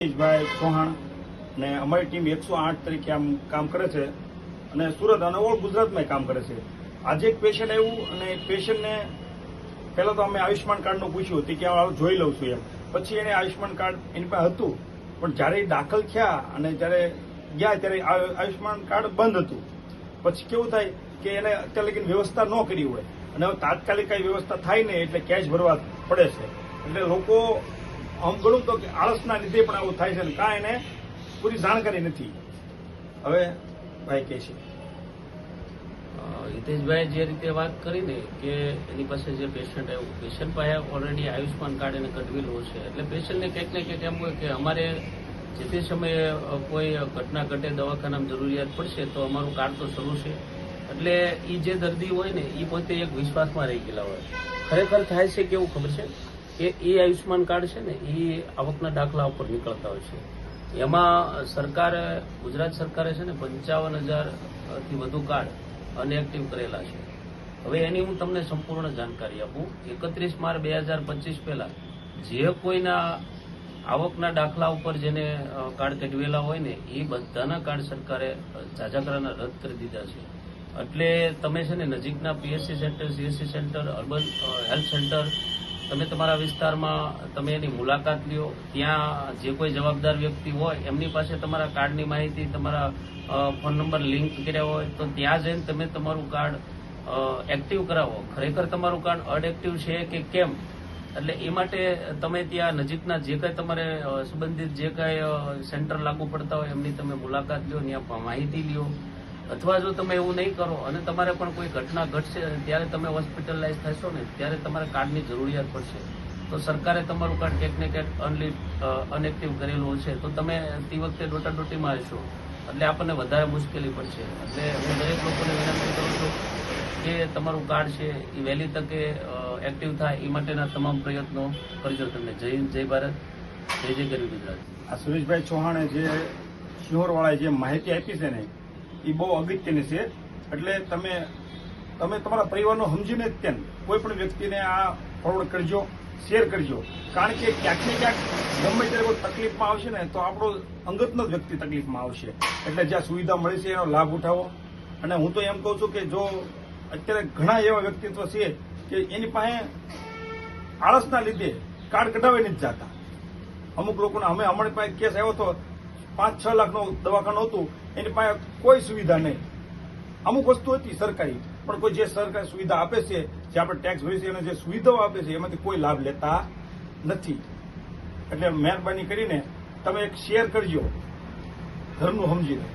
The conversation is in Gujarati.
ભાઈ ચૌહાણ ને અમારી ટીમ 108 તરીકે આમ કામ કરે છે અને સુરત અને ઓલ ગુજરાતમાં કામ કરે છે. આજે એક પેશન્ટ આવ્યું અને પેશન્ટને પહેલા તો અમે આયુષ્યમાન કાર્ડનું પૂછ્યું હતું કે આ જોઈ લઉં છું એમ. પછી એને આયુષ્યમાન કાર્ડ એની પાસે હતું, પણ જ્યારે દાખલ થયા અને જ્યારે ગયા ત્યારે આયુષ્યમાન કાર્ડ બંધ હતું. પછી કેવું થાય કે એને અત્યાર લગીને વ્યવસ્થા ન કરી હોય અને હવે તાત્કાલિક કઈ વ્યવસ્થા થાય ને એટલે કેશ ભરવા પડે છે. એટલે લોકો આમ ગણું તો કે આળસના લીધે પણ આવું થાય છે ને કાં એને પૂરી જાણકારી નથી. હવે ભાઈ કહે છે હિતેશભાઈ જે રીતે વાત કરી ને કે એની પાસે જે પેશન્ટ આવ્યું, પેશન્ટ પાસે ઓલરેડી આયુષ્યમાન કાર્ડ એને કઢવેલું છે. એટલે પેશન્ટને કંઈક ને કંઈક એમ હોય કે અમારે જે તે સમયે કોઈ ઘટના ઘટે, દવાખાનામાં જરૂરિયાત પડશે તો અમારું કાર્ડ તો શરૂ છે. એટલે એ જે દર્દી હોય ને એ પોતે એક વિશ્વાસમાં રહી ગયેલા હોય. ખરેખર થાય છે કેવું ખબર છે કે એ આયુષ્યમાન કાર્ડ છે ને એ આવકના દાખલા ઉપર નીકળતા હોય છે. એમાં સરકારે, ગુજરાત સરકારે છે ને 55,000 થી વધુ કાર્ડ અનએક્ટિવ કરેલા છે. હવે એની હું તમને સંપૂર્ણ જાણકારી આપું. 31 માર્ચ 2025 પહેલા જે કોઈના આવકના દાખલા ઉપર જેને કાર્ડ કઢવેલા હોય ને એ બધાના કાર્ડ સરકારે જાજાકરાના રદ કરી દીધા છે. એટલે તમે છે ને નજીકના PHC centre, CHC centre, urban health centre, તમે તમારા વિસ્તારમાં તમે એની મુલાકાત લ્યો. ત્યાં જે કોઈ જવાબદાર વ્યક્તિ હોય એમની પાસે તમારા કાર્ડની માહિતી, તમારા ફોન નંબર લિંક કર્યા હોય તો ત્યાં જઈને તમે તમારું કાર્ડ એક્ટિવ કરાવો. ખરેખર તમારું કાર્ડ અનએક્ટિવ છે કે કેમ, એટલે એ માટે તમે ત્યાં નજીકના જે કંઈ તમારે સંબંધિત જે કંઈ સેન્ટર લાગુ પડતા હોય એમની તમે મુલાકાત લ્યો, ત્યાં માહિતી લ્યો. અથવા જો તમે એવું નહીં કરો અને તમારે પણ કોઈ ઘટના ઘટશે ત્યારે તમે હોસ્પિટલાઇઝ થશો ને ત્યારે તમારે કાર્ડની જરૂરિયાત પડશે તો સરકારે તમારું કાર્ડ ક્યાંક ને ક્યાંક અનએક્ટિવ કરેલું છે તો તમે તે વખતે ડોટાડોટીમાં રહેશો એટલે આપણને વધારે મુશ્કેલી પડશે. એટલે હું દરેક લોકોને વિનંતી કરું છું કે તમારું કાર્ડ છે એ વહેલી તકે એક્ટિવ થાય એ માટેના તમામ પ્રયત્નો કરજો. તમને જય હિન્દ, જય ભારત, જય જય ગરવી ગુજરાત. આ સુરેશભાઈ ચૌહાણે જે સિંહોરવાળાએ જે માહિતી આપી છે ને એ બહુ અગત્યની છે. એટલે તમે તમારા પરિવારનો સમજીને જ ત્યાં કોઈ પણ વ્યક્તિને આ ફોરવર્ડ કરજો, શેર કરજો. કારણ કે ક્યાંક ને ક્યાંક ગમે ત્યારે કોઈ તકલીફમાં આવશે ને તો આપણો અંગતનો જ વ્યક્તિ તકલીફમાં આવશે. એટલે જ્યાં સુવિધા મળી છે એનો લાભ ઉઠાવો. અને હું તો એમ કહું છું કે જો અત્યારે ઘણા એવા વ્યક્તિત્વ છે કે એની પાસે આળસના લીધે કાર્ડ કઢાવી નથી જતા. અમુક લોકોને અમારી પાસે કેસ આવ્યો હતો, 5-6 લાખનું દવાખાનું હતું, એની પાસે કોઈ સુવિધા નહીં. અમુક વસ્તુ હતી સરકારી, પણ કોઈ જે સરકાર સુવિધા આપે છે, જે આપણે ટેક્સ ભરી છે અને જે સુવિધાઓ આપે છે એમાંથી કોઈ લાભ લેતા નથી. એટલે મહેરબાની કરીને તમે એક શેર કરજો ઘરનું સમજીને.